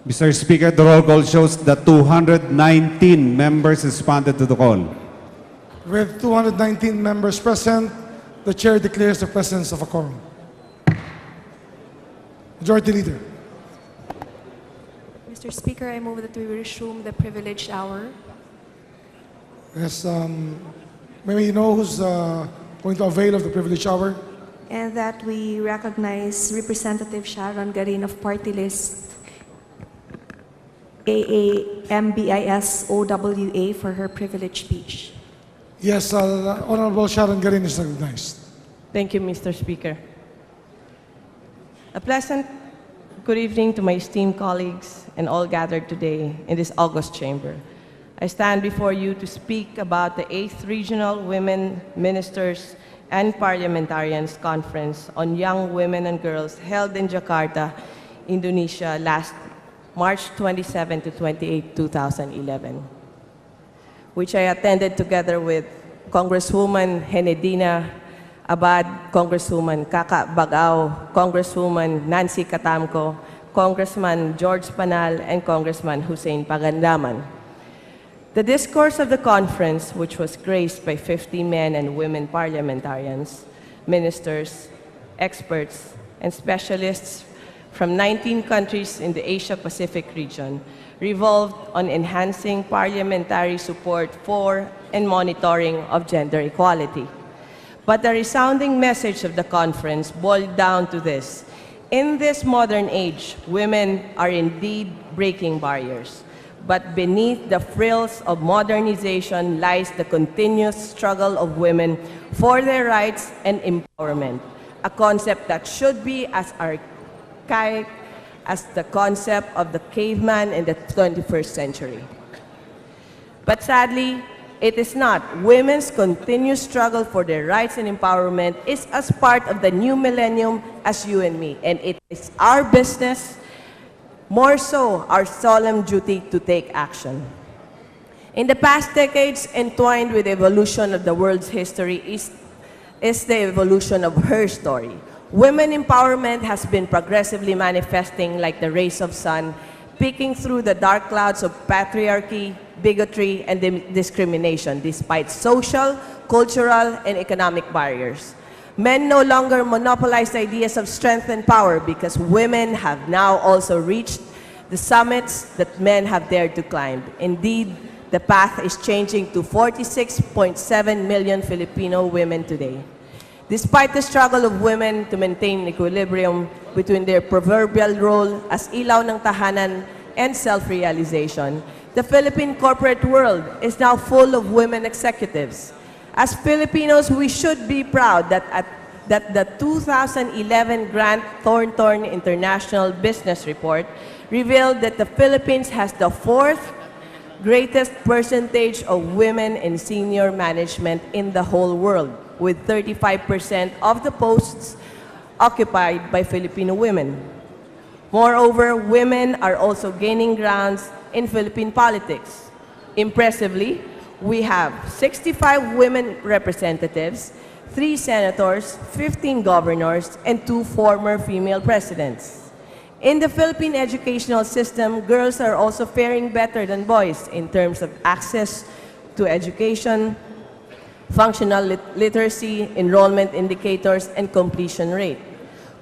Mr. Speaker, the roll call shows that 219 members responded to the call. With 219 members present, the chair declares the presence of a quorum. Majority Leader. Mr. Speaker, I move that we resume the privileged hour. Yes, may we know who's going to avail of the privileged hour? And that we recognize Representative Sharon Garin of Party List AAMBISOWA for her privileged speech. Yes, Honorable Sharon Garin is recognized. Thank you, Mr. Speaker. A pleasant good evening to my esteemed colleagues and all gathered today in this august chamber. I stand before you to speak about the 8th Regional Women Ministers and Parliamentarians Conference on Young Women and Girls held in Jakarta, Indonesia last March 27 to 28, 2011, which I attended together with Congresswoman Henedina Abad, Congresswoman Kaka Bagao, Congresswoman Nancy Katamco, Congressman George Panal, and Congressman Hussein Pagandaman. The discourse of the conference, which was graced by 50 men and women parliamentarians, ministers, experts, and specialists from 19 countries in the Asia-Pacific region, revolved on enhancing parliamentary support for and monitoring of gender equality. But the resounding message of the conference boiled down to this: in this modern age, women are indeed breaking barriers. But beneath the frills of modernization lies the continuous struggle of women for their rights and empowerment, a concept that should be as archaic as the concept of the caveman in the 21st century. But sadly, it is not. Women's continuous struggle for their rights and empowerment is as part of the new millennium as you and me, and it is our business, more so our solemn duty, to take action. In the past decades, entwined with the evolution of the world's history is the evolution of her story. Women empowerment has been progressively manifesting like the rays of sun, peeking through the dark clouds of patriarchy, bigotry, and discrimination, despite social, cultural, and economic barriers. Men no longer monopolize ideas of strength and power because women have now also reached the summits that men have dared to climb. Indeed, the path is changing to 46.7 million Filipino women today. Despite the struggle of women to maintain equilibrium between their proverbial role as ilaw ng tahanan and self-realization, the Philippine corporate world is now full of women executives. As Filipinos, we should be proud that the 2011 Grant Thornton International Business Report revealed that the Philippines has the 4th greatest percentage of women in senior management in the whole world, with 35% of the posts occupied by Filipino women. Moreover, women are also gaining grounds in Philippine politics. Impressively, we have 65 women representatives, 3 senators, 15 governors, and 2 former female presidents. In the Philippine educational system, girls are also faring better than boys in terms of access to education, functional literacy, enrollment indicators, and completion rate.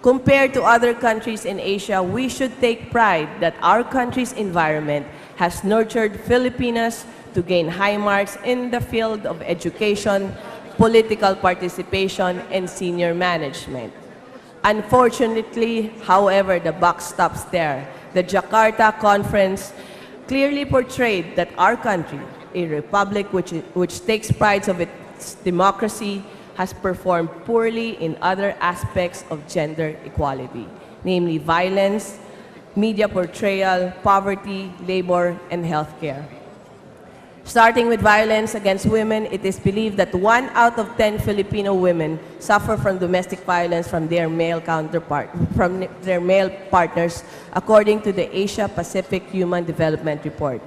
Compared to other countries in Asia, we should take pride that our country's environment has nurtured Filipinas to gain high marks in the field of education, political participation, and senior management. Unfortunately, however, the buck stops there. The Jakarta conference clearly portrayed that our country, a republic which takes pride of its democracy, has performed poorly in other aspects of gender equality, namely violence, media portrayal, poverty, labor, and healthcare. Starting with violence against women, it is believed that 1 out of 10 Filipino women suffer from domestic violence from their male partners, according to the Asia-Pacific Human Development Report.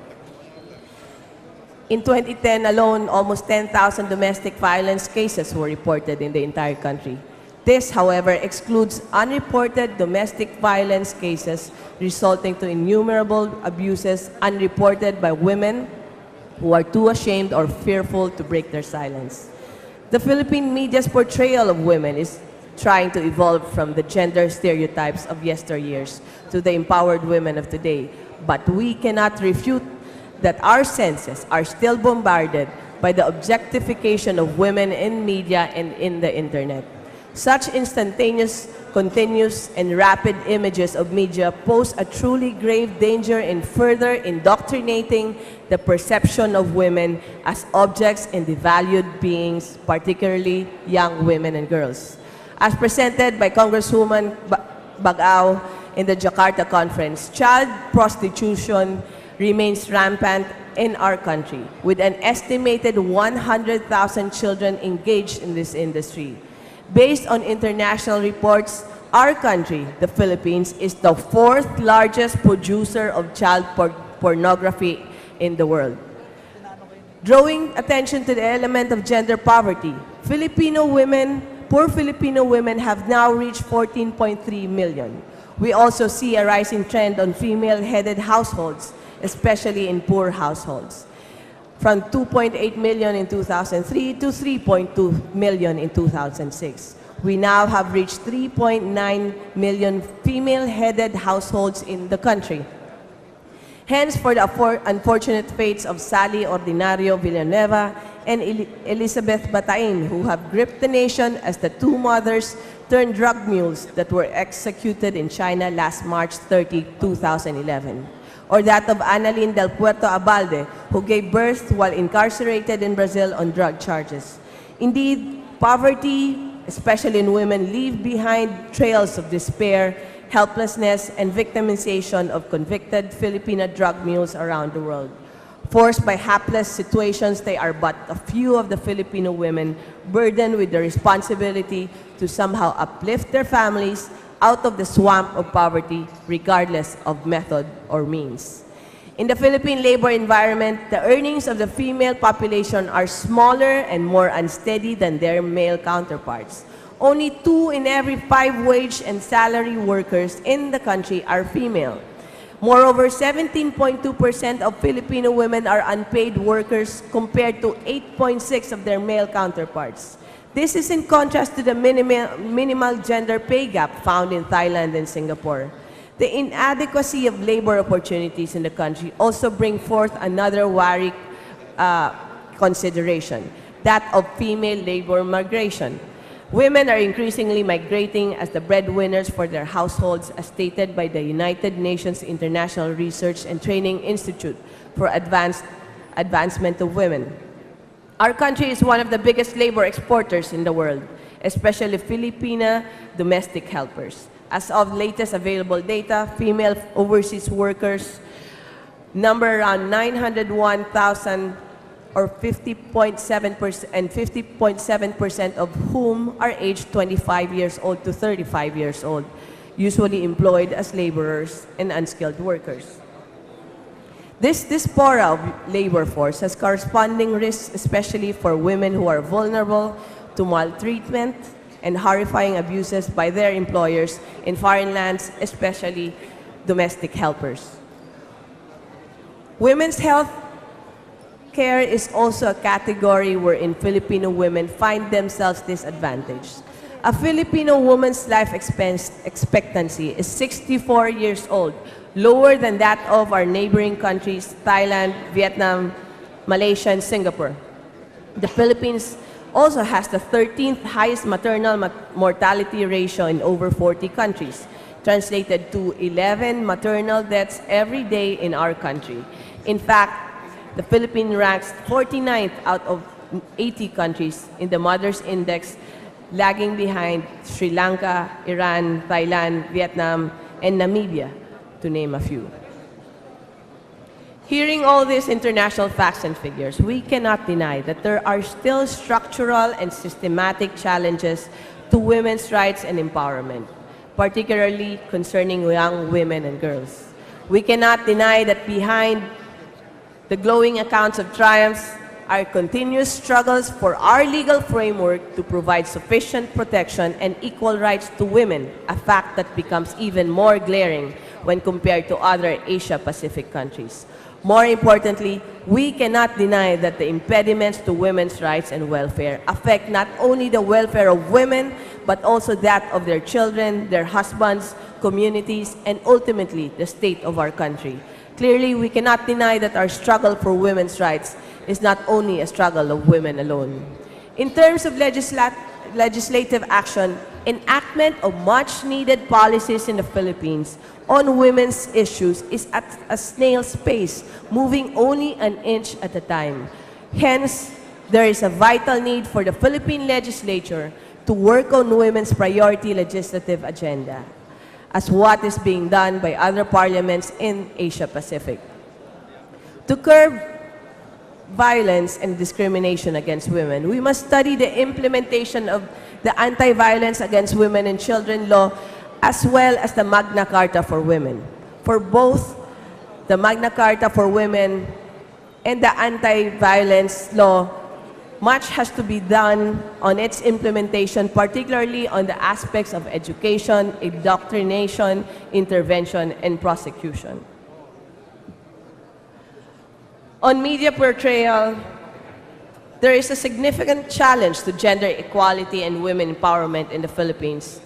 In 2010 alone, almost 10,000 domestic violence cases were reported in the entire country. This, however, excludes unreported domestic violence cases resulting to innumerable abuses unreported by women who are too ashamed or fearful to break their silence. The Philippine media's portrayal of women is trying to evolve from the gender stereotypes of yesteryears to the empowered women of today. But we cannot refute that our senses are still bombarded by the objectification of women in media and in the internet. Such instantaneous, continuous, and rapid images of media pose a truly grave danger in further indoctrinating the perception of women as objects and devalued beings, particularly young women and girls. As presented by Congresswoman Bagao in the Jakarta conference, child prostitution remains rampant in our country, with an estimated 100,000 children engaged in this industry. Based on international reports, our country, the Philippines, is the fourth largest producer of child pornography in the world. Drawing attention to the element of gender poverty, poor Filipino women have now reached 14.3 million. We also see a rising trend on female-headed households, especially in poor households, from 2.8 million in 2003 to 3.2 million in 2006. We now have reached 3.9 million female-headed households in the country. Hence, for the unfortunate fates of Sally Ordinario Villanueva and Elizabeth Batain, who have gripped the nation as the two mothers turned drug mules that were executed in China last March 30, 2011. Or that of Annalyn del Puerto Abalde, who gave birth while incarcerated in Brazil on drug charges. Indeed, poverty, especially in women, leave behind trails of despair, helplessness, and victimization of convicted Filipino drug mules around the world. Forced by hapless situations, they are but a few of the Filipino women burdened with the responsibility to somehow uplift their families out of the swamp of poverty, regardless of method or means. In the Philippine labor environment, the earnings of the female population are smaller and more unsteady than their male counterparts. Only 2 in every 5 wage and salary workers in the country are female. Moreover, 17.2% of Filipino women are unpaid workers compared to 8.6% of their male counterparts. This is in contrast to the minimal gender pay gap found in Thailand and Singapore. The inadequacy of labor opportunities in the country also bring forth another worrying consideration, that of female labor migration. Women are increasingly migrating as the breadwinners for their households, as stated by the United Nations International Research and Training Institute for Advancement of Women. Our country is one of the biggest labor exporters in the world, especially Filipina domestic helpers. As of latest available data, female overseas workers number around 901,000, or 50.7%, and 50.7% of whom are aged 25 years old to 35 years old, usually employed as laborers and unskilled workers. This diaspora of labor force has corresponding risks, especially for women who are vulnerable to maltreatment and horrifying abuses by their employers in foreign lands, especially domestic helpers. Women's health care is also a category wherein Filipino women find themselves disadvantaged. A Filipino woman's life expectancy is 64 years old, lower than that of our neighboring countries, Thailand, Vietnam, Malaysia, and Singapore. The Philippines also has the 13th highest maternal mortality ratio in over 40 countries, translated to 11 maternal deaths every day in our country. In fact, the Philippines ranks 49th out of 80 countries in the Mothers Index, lagging behind Sri Lanka, Iran, Thailand, Vietnam, and Namibia, to name a few. Hearing all these international facts and figures, we cannot deny that there are still structural and systematic challenges to women's rights and empowerment, particularly concerning young women and girls. We cannot deny that behind the glowing accounts of triumphs our continuous struggles for our legal framework to provide sufficient protection and equal rights to women, a fact that becomes even more glaring when compared to other Asia-Pacific countries. More importantly, we cannot deny that the impediments to women's rights and welfare affect not only the welfare of women, but also that of their children, their husbands, communities, and ultimately the state of our country. Clearly, we cannot deny that our struggle for women's rights is not only a struggle of women alone. In terms of legislative action, enactment of much-needed policies in the Philippines on women's issues is at a snail's pace, moving only an inch at a time. Hence, there is a vital need for the Philippine legislature to work on women's priority legislative agenda, as what is being done by other parliaments in Asia-Pacific. To curb violence and discrimination against women, we must study the implementation of the Anti-Violence Against Women and Children law as well as the Magna Carta for Women. For both the Magna Carta for Women and the Anti-Violence law, much has to be done on its implementation, particularly on the aspects of education, indoctrination, intervention, and prosecution. On media portrayal, there is a significant challenge to gender equality and women empowerment in the Philippines.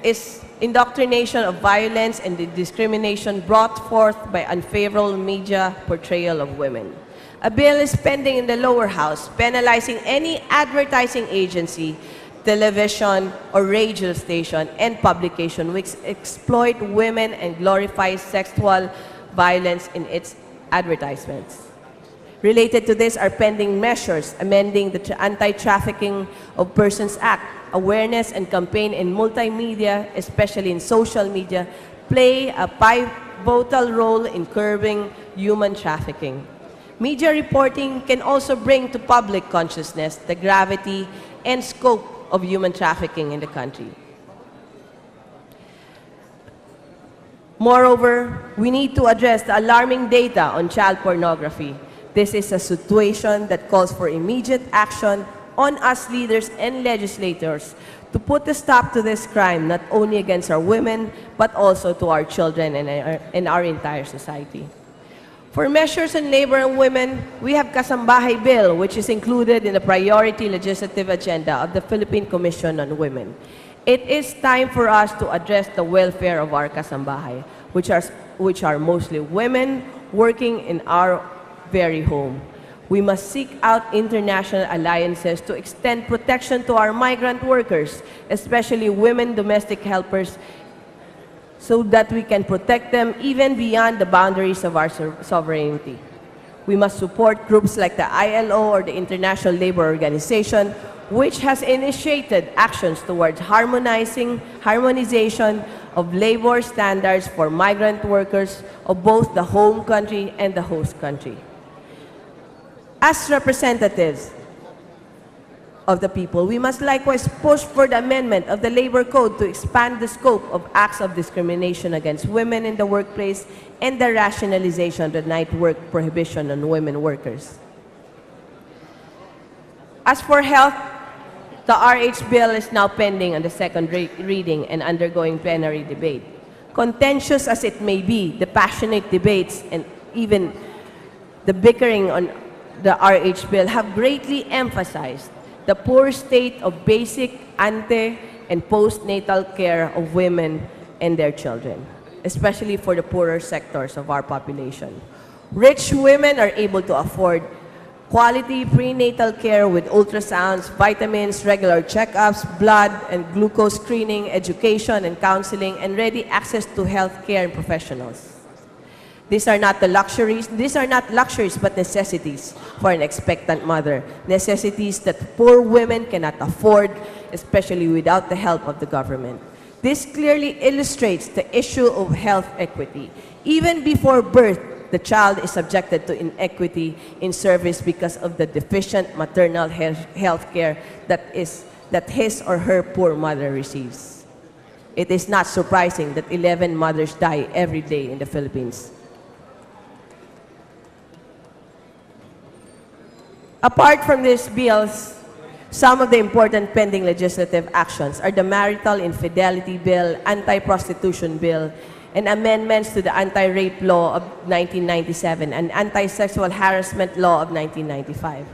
Is indoctrination of violence and the discrimination brought forth by unfavorable media portrayal of women. A bill is pending in the lower house penalizing any advertising agency, television or radio station and publication which exploit women and glorify sexual violence in its advertisements. Related to this are pending measures amending the Anti-Trafficking of Persons Act. Awareness and campaign in multimedia, especially in social media, play a pivotal role in curbing human trafficking. Media reporting can also bring to public consciousness the gravity and scope of human trafficking in the country. Moreover, we need to address the alarming data on child pornography. This is a situation that calls for immediate action on us leaders and legislators to put a stop to this crime, not only against our women, but also to our children and our entire society. For measures on labor and women, we have Kasambahay Bill, which is included in the priority legislative agenda of the Philippine Commission on Women. It is time for us to address the welfare of our Kasambahay, which are mostly women working in our very home. We must seek out international alliances to extend protection to our migrant workers, especially women domestic helpers, so that we can protect them even beyond the boundaries of our sovereignty. We must support groups like the ILO or the International Labor Organization, which has initiated actions towards harmonization of labor standards for migrant workers of both the home country and the host country. As representatives of the people, we must likewise push for the amendment of the Labor Code to expand the scope of acts of discrimination against women in the workplace and the rationalization of the night work prohibition on women workers. As for health, the RH bill is now pending on the second reading and undergoing plenary debate. Contentious as it may be, the passionate debates and even the bickering on the RH bill have greatly emphasized the poor state of basic ante and postnatal care of women and their children, especially for the poorer sectors of our population. Rich women are able to afford quality prenatal care with ultrasounds, vitamins, regular checkups, blood and glucose screening, education and counseling, and ready access to health care and professionals. These are not luxuries, but necessities for an expectant mother. Necessities that poor women cannot afford, especially without the help of the government. This clearly illustrates the issue of health equity. Even before birth, the child is subjected to inequity in service because of the deficient maternal health care that his or her poor mother receives. It is not surprising that 11 mothers die every day in the Philippines. Apart from these bills, some of the important pending legislative actions are the Marital Infidelity Bill, Anti-Prostitution Bill, and amendments to the Anti-Rape Law of 1997 and Anti-Sexual Harassment Law of 1995.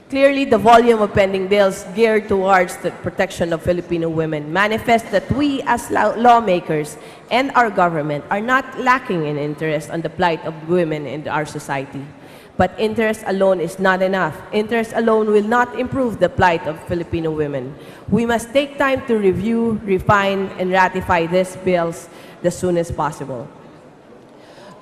Clearly, the volume of pending bills geared towards the protection of Filipino women manifests that we as lawmakers and our government are not lacking in interest on the plight of women in our society. But interest alone is not enough. Interest alone will not improve the plight of Filipino women. We must take time to review, refine, and ratify these bills the soonest possible.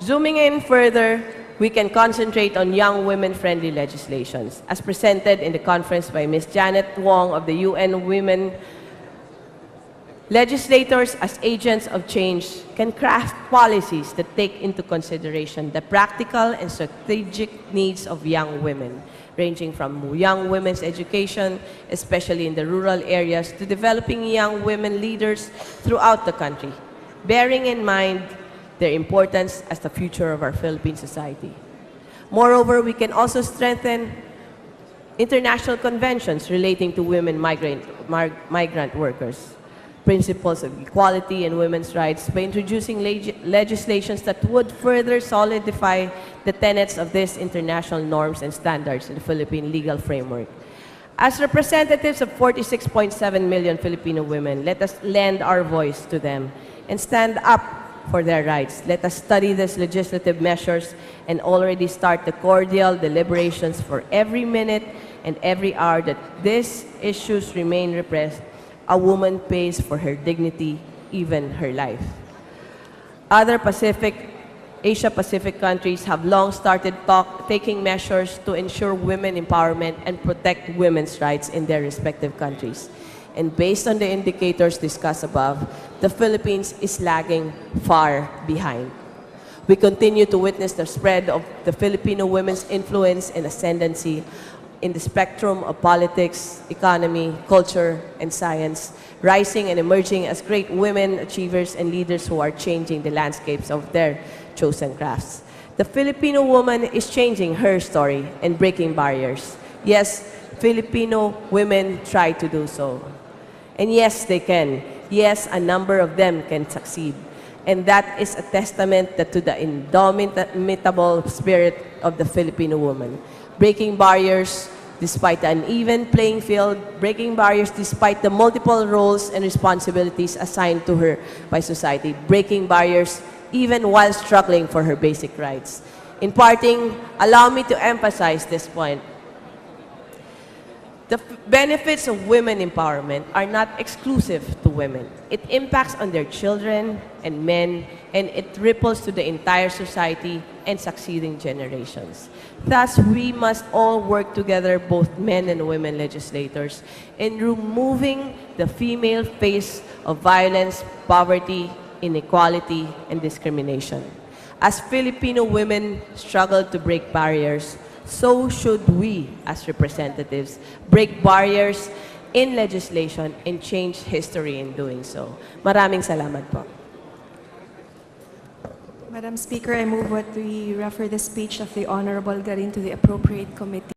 Zooming in further, we can concentrate on young women-friendly legislations, as presented in the conference by Ms. Janet Wong of the UN Women. Legislators, as agents of change, can craft policies that take into consideration the practical and strategic needs of young women, ranging from young women's education, especially in the rural areas, to developing young women leaders throughout the country, bearing in mind their importance as the future of our Philippine society. Moreover, we can also strengthen international conventions relating to women migrant workers, principles of equality and women's rights by introducing legislations that would further solidify the tenets of these international norms and standards in the Philippine legal framework. As representatives of 46.7 million Filipino women, let us lend our voice to them and stand up for their rights. Let us study these legislative measures and already start the cordial deliberations for every minute and every hour that these issues remain repressed. A woman pays for her dignity, even her life. Other Asia-Pacific countries have long started taking measures to ensure women empowerment and protect women's rights in their respective countries. And based on the indicators discussed above, the Philippines is lagging far behind. We continue to witness the spread of the Filipino women's influence and ascendancy in the spectrum of politics, economy, culture, and science, rising and emerging as great women achievers and leaders who are changing the landscapes of their chosen crafts. The Filipino woman is changing her story and breaking barriers. Yes, Filipino women try to do so. And yes, they can. Yes, a number of them can succeed. And that is a testament to the indomitable spirit of the Filipino woman. Breaking barriers despite the uneven playing field, breaking barriers despite the multiple roles and responsibilities assigned to her by society, breaking barriers even while struggling for her basic rights. In parting, allow me to emphasize this point. The benefits of women empowerment are not exclusive to women. It impacts on their children and men, and it ripples to the entire society and succeeding generations. Thus, we must all work together, both men and women legislators, in removing the female face of violence, poverty, inequality, and discrimination. As Filipino women struggle to break barriers, so should we, as representatives, break barriers in legislation and change history in doing so. Maraming salamat po. Madam Speaker, I move that we refer the speech of the Honorable Garin to the appropriate committee.